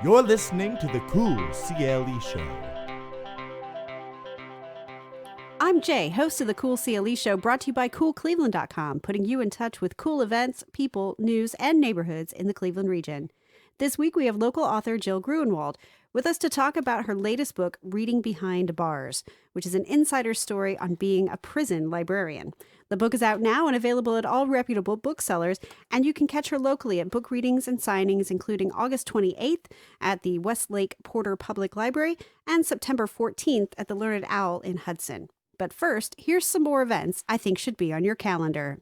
You're listening to the Cool CLE Show. I'm Jay, host of the Cool CLE Show, brought to you by CoolCleveland.com, putting you in touch with cool events, people, news, and neighborhoods in the Cleveland region. This week, we have local author Jill Grunenwald with us to talk about her latest book, Reading Behind Bars, which is an insider story on being a prison librarian. The book is out now and available at all reputable booksellers, and you can catch her locally at book readings and signings, including August 28th at the Westlake Porter Public Library and September 14th at the Learned Owl in Hudson. But first, here's some more events I think should be on your calendar.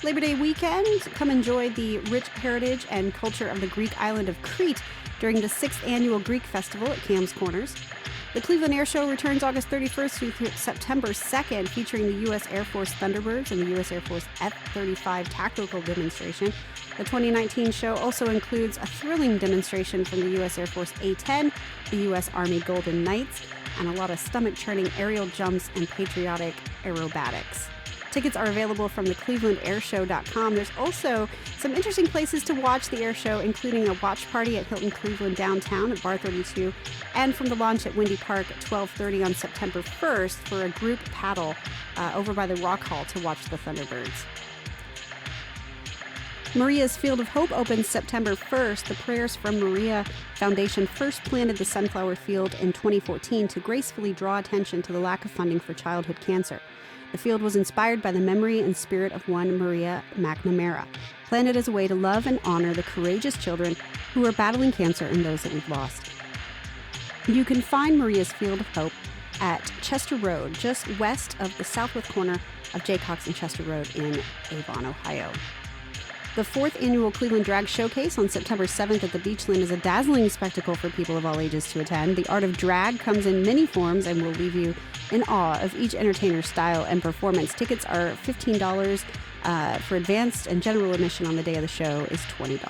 Labor Day weekend, come enjoy the rich heritage and culture of the Greek island of Crete during the 6th Annual Greek Festival at Cam's Corners. The Cleveland Air Show returns August 31st through September 2nd, featuring the U.S. Air Force Thunderbirds and the U.S. Air Force F-35 tactical demonstration. The 2019 show also includes a thrilling demonstration from the U.S. Air Force A-10, the U.S. Army Golden Knights, and a lot of stomach-churning aerial jumps and patriotic aerobatics. Tickets are available from the clevelandairshow.com. There's also some interesting places to watch the air show, including a watch party at Hilton Cleveland downtown at Bar 32, and from the launch at Windy Park at 12:30 on September 1st for a group paddle over by the Rock Hall to watch the Thunderbirds. Maria's Field of Hope opens September 1st. The Prayers from Maria Foundation first planted the sunflower field in 2014 to gracefully draw attention to the lack of funding for childhood cancer. The field was inspired by the memory and spirit of one Maria McNamara, planted as a way to love and honor the courageous children who are battling cancer and those that we've lost. You can find Maria's Field of Hope at Chester Road, just west of the southwest corner of Jaycox and Chester Road in Avon, Ohio. The 4th Annual Cleveland Drag Showcase on September 7th at the Beachland is a dazzling spectacle for people of all ages to attend. The art of drag comes in many forms and will leave you in awe of each entertainer's style and performance. Tickets are $15 for advanced, and general admission on the day of the show is $20.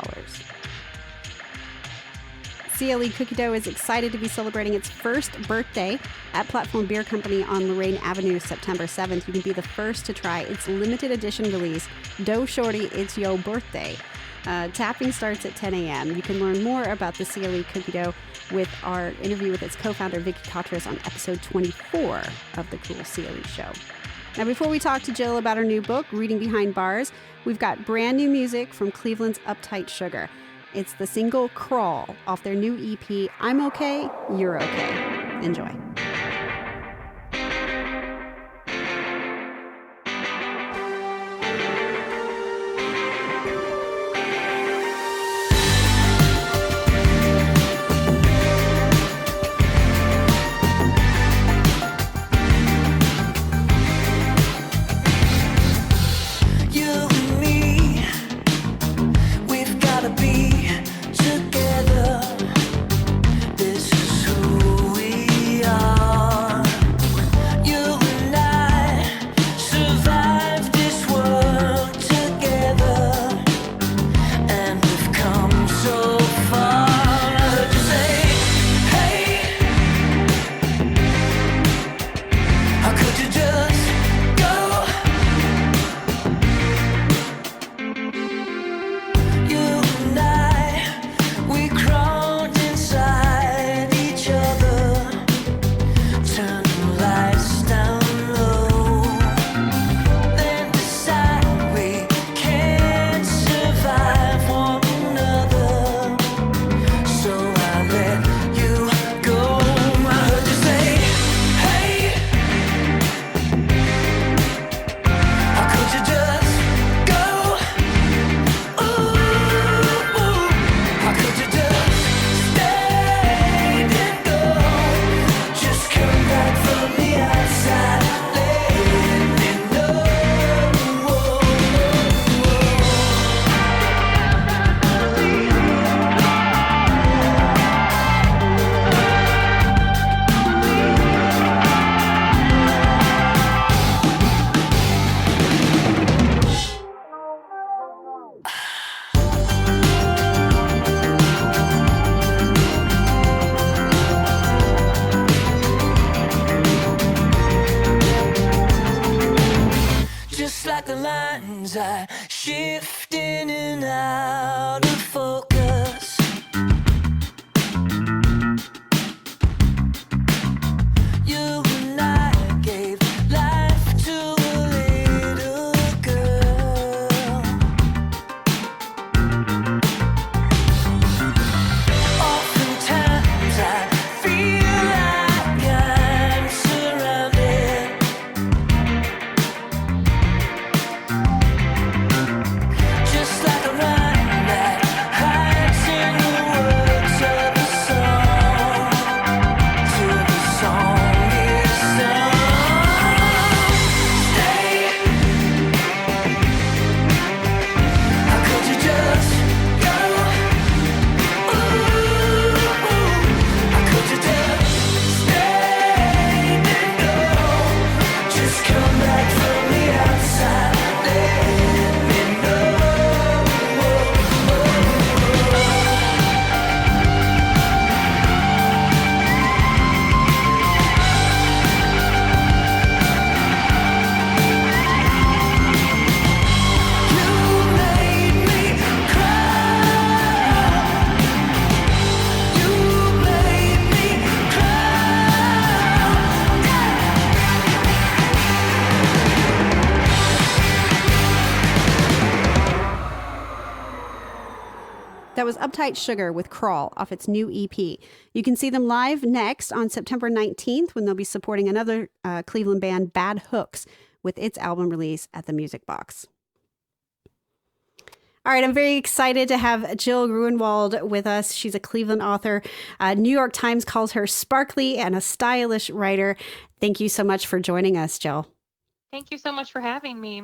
CLE Cookie Dough is excited to be celebrating its first birthday at Platform Beer Company on Lorraine Avenue September 7th. You can be the first to try its limited edition release, Dough Shorty, It's Yo Birthday. Tapping starts at 10 a.m. You can learn more about the CLE Cookie Dough with our interview with its co-founder, Vicky Katras, on episode 24 of the Cool CLE Show. Now, before we talk to Jill about her new book, Reading Behind Bars, we've got brand new music from Cleveland's Uptight Sugar. It's the single Crawl off their new EP, I'm Okay, You're Okay. Enjoy. Together, this is who we are. like the lines are shifting in and out of focus. You and I gave life to a little girl. Oftentimes I feel like I'm surrounded. Just like a rhyme that hides in the words of a song. Till the song is sung. Stay. How could you just go? Ooh, how could you just stay and go? Just come back from the outside. Let me know. You made me cry. You made me cry. That was Uptight Sugar with Crawl off its new EP. You can see them live next on September 19th when they'll be supporting another Cleveland band, Bad Hooks, with its album release at the Music Box. All right, I'm very excited to have Jill Grunenwald with us. She's a Cleveland author. New York Times calls her sparkly and a stylish writer. Thank you so much for joining us, Jill. Thank you so much for having me.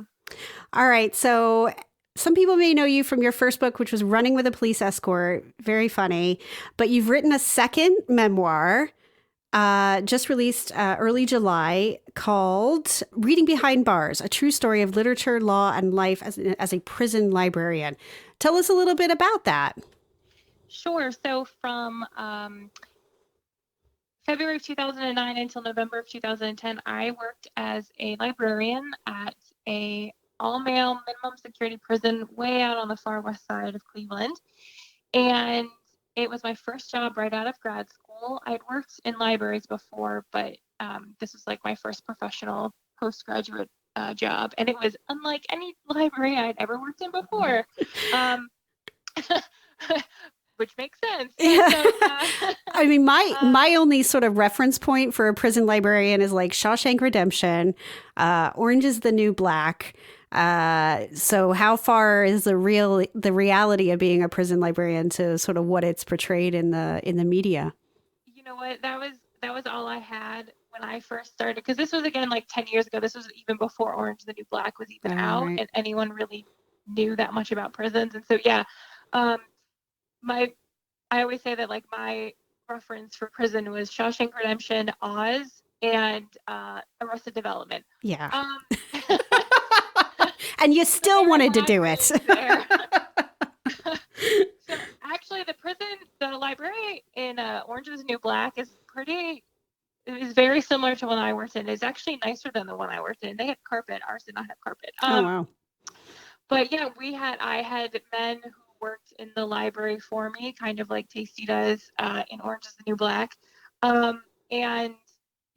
All right, so some people may know you from your first book, which was Running with a Police Escort. Very funny. But you've written a second memoir, just released early July, called Reading Behind Bars, a true story of literature, law, and life as a prison librarian. Tell us a little bit about that. Sure. So from February of 2009 until November of 2010, I worked as a librarian at a all-male minimum security prison way out on the far west side of Cleveland. And it was my first job right out of grad school. I'd worked in libraries before, but this was like my first professional postgraduate job. And it was unlike any library I'd ever worked in before, which makes sense. Yeah. So, I mean, my only sort of reference point for a prison librarian is like Shawshank Redemption, Orange is the New Black. So how far is the reality of being a prison librarian to sort of what it's portrayed in the media? You know what? That was all I had when I first started, because this was again like 10 years ago. This was even before Orange is the New Black was even out, Right. and anyone really knew that much about prisons. And so yeah, I always say that like my reference for prison was Shawshank Redemption, Oz, and Arrested Development. Yeah. And you still wanted to do it. So actually, the library in Orange is the New Black is very similar to one I worked in. It's actually nicer than the one I worked in. They had carpet. Ours did not have carpet. Oh, wow. But yeah, I had men who worked in the library for me, kind of like Tasty does in Orange is the New Black. And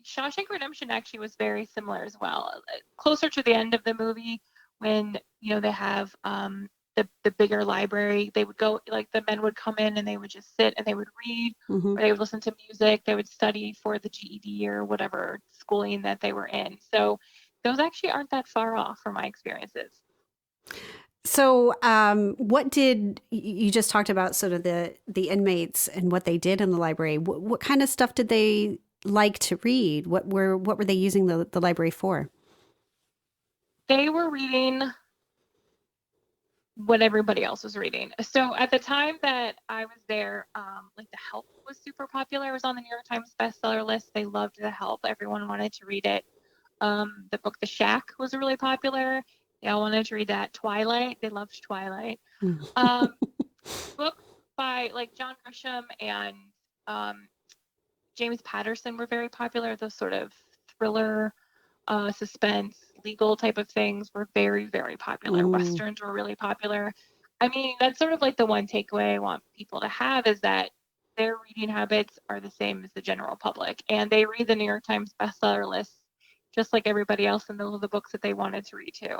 Shawshank Redemption actually was very similar as well. Closer to the end of the movie, when they have the bigger library, they would go, like the men would come in and they would just sit and they would read, Mm-hmm. or they would listen to music, they would study for the GED or whatever schooling that they were in. So those actually aren't that far off from my experiences. So what did you just talked about sort of the inmates and what they did in the library? What kind of stuff did they like to read? What were they using the library for? They were reading what everybody else was reading. So at the time that I was there, like The Help was super popular. It was on the New York Times bestseller list. They loved The Help. Everyone wanted to read it. The book The Shack was really popular. They all wanted to read that. Twilight, they loved Twilight. Books by like John Grisham and James Patterson were very popular. Those sort of thriller, suspense, legal type of things were very, very popular. Westerns were really popular. I mean, that's sort of like the one takeaway I want people to have is that their reading habits are the same as the general public, and they read the New York Times bestseller list just like everybody else, and those are the books that they wanted to read too.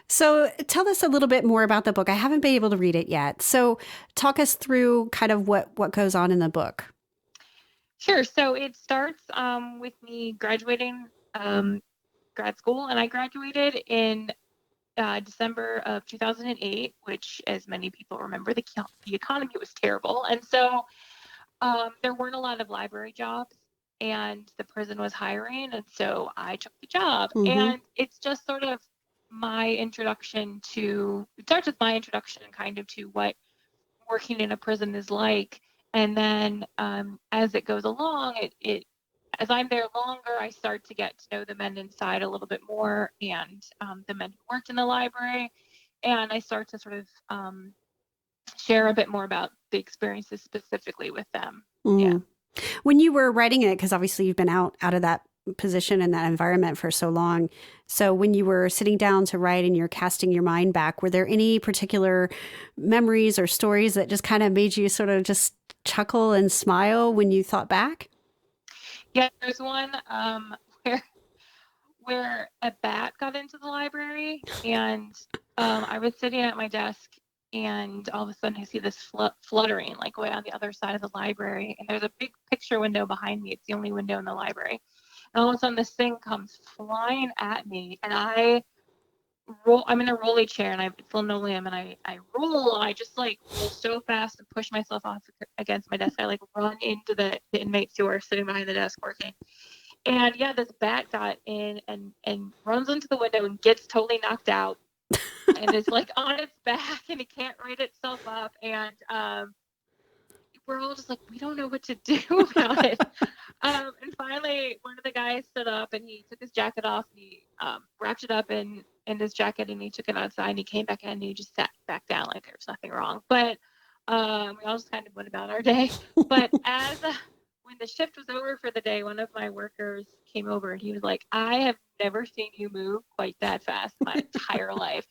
So tell us a little bit more about the book. I haven't been able to read it yet. So talk us through kind of what goes on in the book. Sure. So it starts with me graduating grad school, and I graduated in December of 2008, which, as many people remember, the economy was terrible. And so there weren't a lot of library jobs, and the prison was hiring. And so I took the job. And it's just sort of my introduction to, it starts with my introduction kind of to what working in a prison is like. And then as it goes along, as I'm there longer, I start to get to know the men inside a little bit more, and the men who worked in the library. And I start to sort of share a bit more about the experiences specifically with them. Yeah. When you were writing it, because obviously you've been out of that position and that environment for so long. So when you were sitting down to write and you're casting your mind back, were there any particular memories or stories that just kind of made you sort of just chuckle and smile when you thought back? Yeah, there's one where a bat got into the library, and I was sitting at my desk, and all of a sudden I see this fluttering like way on the other side of the library, and there's a big picture window behind me. It's the only window in the library. And all of a sudden this thing comes flying at me, and I'm in a rolly chair, and it's linoleum, and I roll, and I just like roll so fast and push myself off against my desk. I like run into the inmates who are sitting behind the desk working. And yeah, this bat got in and runs into the window and gets totally knocked out and is like on its back, and it can't right itself up. And we're all just like, we don't know what to do about it. And finally, one of the guys stood up, and he took his jacket off, and he wrapped it up in his jacket, and he took it outside, and he came back in, and he just sat back down like there was nothing wrong. But we all just kind of went about our day. But when the shift was over for the day, one of my workers came over, and he was like, I have never seen you move quite that fast in my entire life.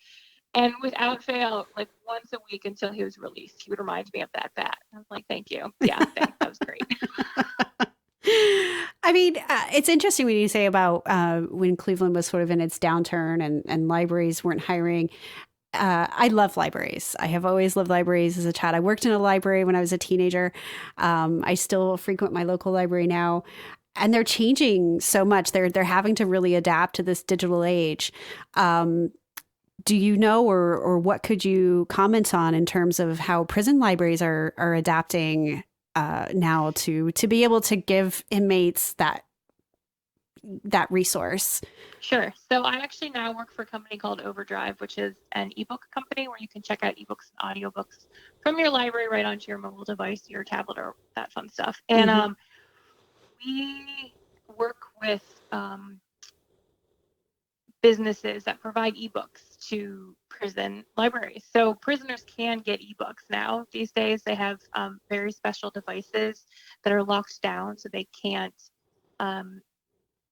And without fail, like once a week until he was released, he would remind me of that bat. I was like, thank you. Yeah, thanks. That was great. I mean, it's interesting when you say about when Cleveland was sort of in its downturn and libraries weren't hiring. I love libraries. I have always loved libraries as a child. I worked in a library when I was a teenager. I still frequent my local library now. And they're changing so much. They're having to really adapt to this digital age. Do you know, or what could you comment on in terms of how prison libraries are adapting now to be able to give inmates that resource? Sure. So I actually now work for a company called Overdrive, which is an ebook company where you can check out ebooks and audiobooks from your library right onto your mobile device, your tablet, or that fun stuff. And we work with businesses that provide ebooks to prison libraries. So prisoners can get ebooks now. These days, they have very special devices that are locked down, so they can't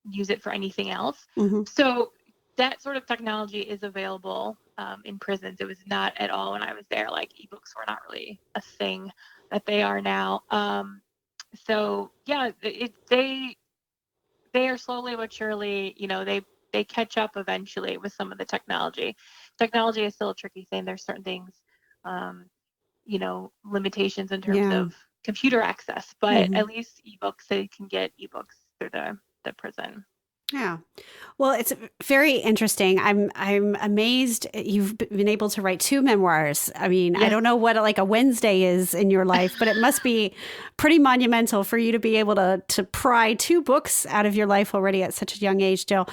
use it for anything else. So that sort of technology is available in prisons. It was not at all when I was there. Like ebooks were not really a thing that they are now. So yeah, they are slowly but surely, they catch up eventually with some of the technology. Technology is still a tricky thing. There's certain things, limitations in terms of computer access, but at least ebooks, they can get ebooks through the prison. Yeah. Well, it's very interesting. I'm amazed you've been able to write 2 memoirs. I mean, yes. I don't know what like a Wednesday is in your life, but it must be pretty monumental for you to be able to pry 2 books out of your life already at such a young age, Jill.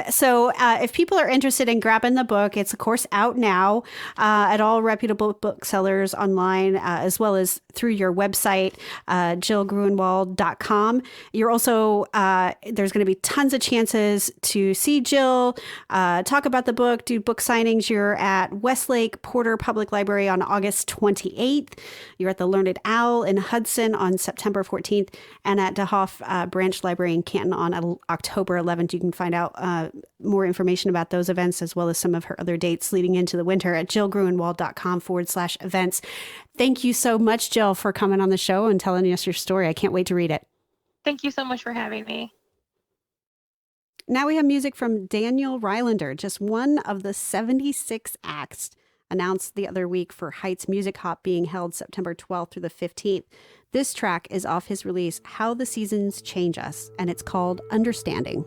So if people are interested in grabbing the book, it's of course out now at all reputable booksellers online, as well as through your website, jillgrunenwald.com. You're also, there's going to be tons tons of chances to see Jill, talk about the book, do book signings. You're at Westlake Porter Public Library on August 28th. You're at the Learned Owl in Hudson on September 14th, and at DeHoff Branch Library in Canton on October 11th. You can find out more information about those events as well as some of her other dates leading into the winter at jillgrunenwald.com/events. Thank you so much, Jill, for coming on the show and telling us your story. I can't wait to read it. Thank you so much for having me. Now we have music from Daniel Rylander, just one of the 76 acts announced the other week for Heights Music Hop being held September 12th through the 15th. This track is off his release, How the Seasons Change Us, and it's called Understanding.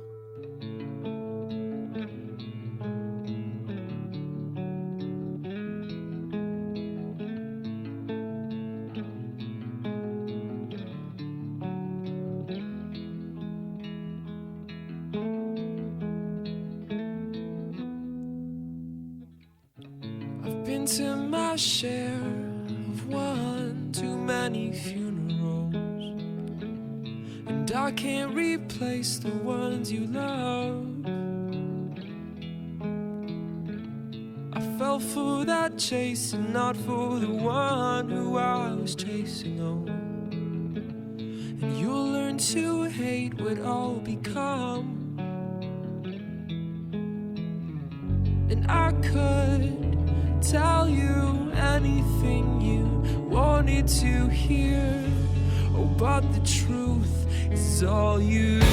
To my share of one too many funerals, and I can't replace the ones you love. I fell for that chase and not for the one who I was chasing on. And you'll learn to hate what I'll become. And I could tell you anything you wanted to hear, oh, but the truth is all you need.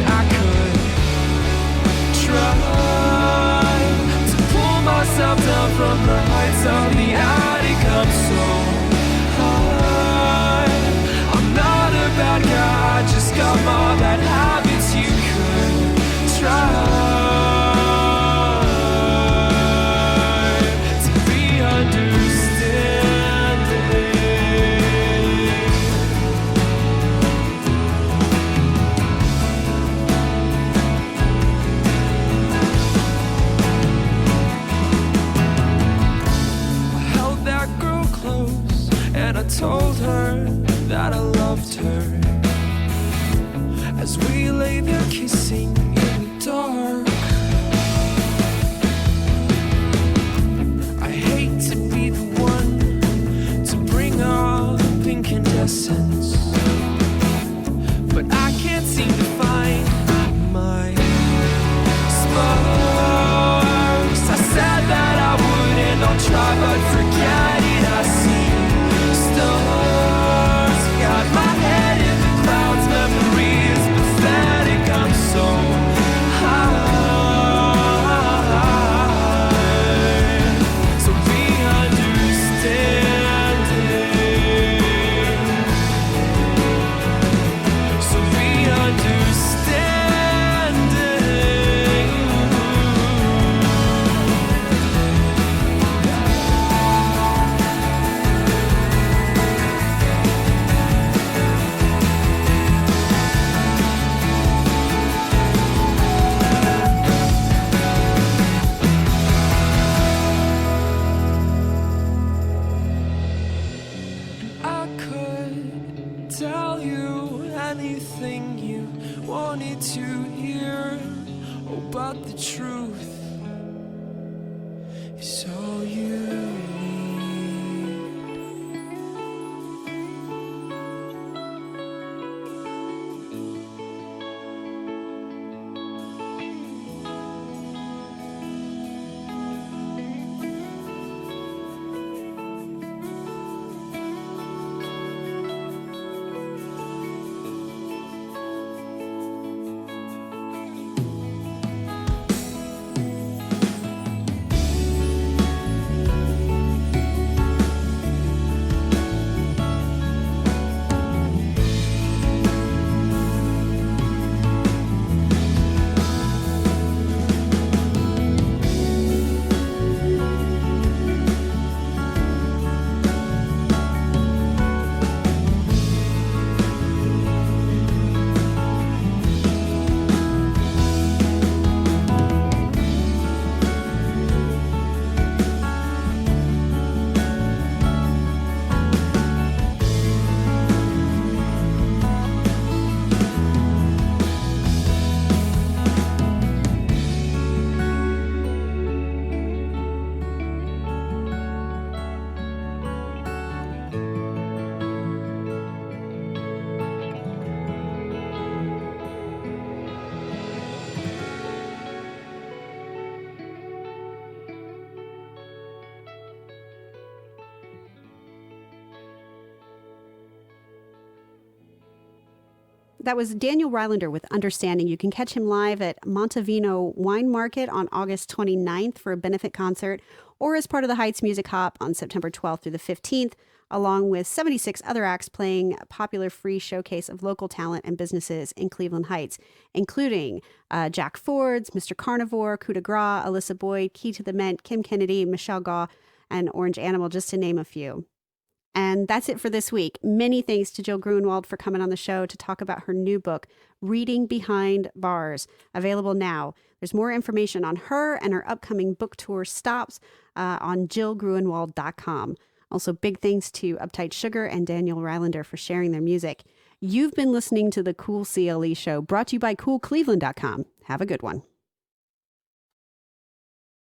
I could try to pull myself down from the heights of the attic. I'm so high. I'm not a bad guy, I just got my bad habits. You could try to be I told her that I loved her as we lay there kissing in the dark. I hate to be the one to bring up incandescence, but I can't seem to find my sparks. I said that I would and I'll try, but forget it. I see stars, got my head in the clouds, memory is pathetic, I'm so high, so be understanding, so be understanding. I could tell you anything you wanted to hear, oh, but the truth is all you need. That was Daniel Rylander with Understanding. You can catch him live at Montevino Wine Market on August 29th for a benefit concert, or as part of the Heights Music Hop on September 12th through the 15th, along with 76 other acts playing a popular free showcase of local talent and businesses in Cleveland Heights, including Jack Ford's, Mr. Carnivore, Coup de Grace, Alyssa Boyd, Key to the Mint, Kim Kennedy, Michelle Gaw, and Orange Animal, just to name a few. And that's it for this week. Many thanks to Jill Grunenwald for coming on the show to talk about her new book, Reading Behind Bars, available now. There's more information on her and her upcoming book tour stops on jillgrunenwald.com. Also, big thanks to Uptight Sugar and Daniel Rylander for sharing their music. You've been listening to the Cool CLE Show, brought to you by CoolCleveland.com. Have a good one.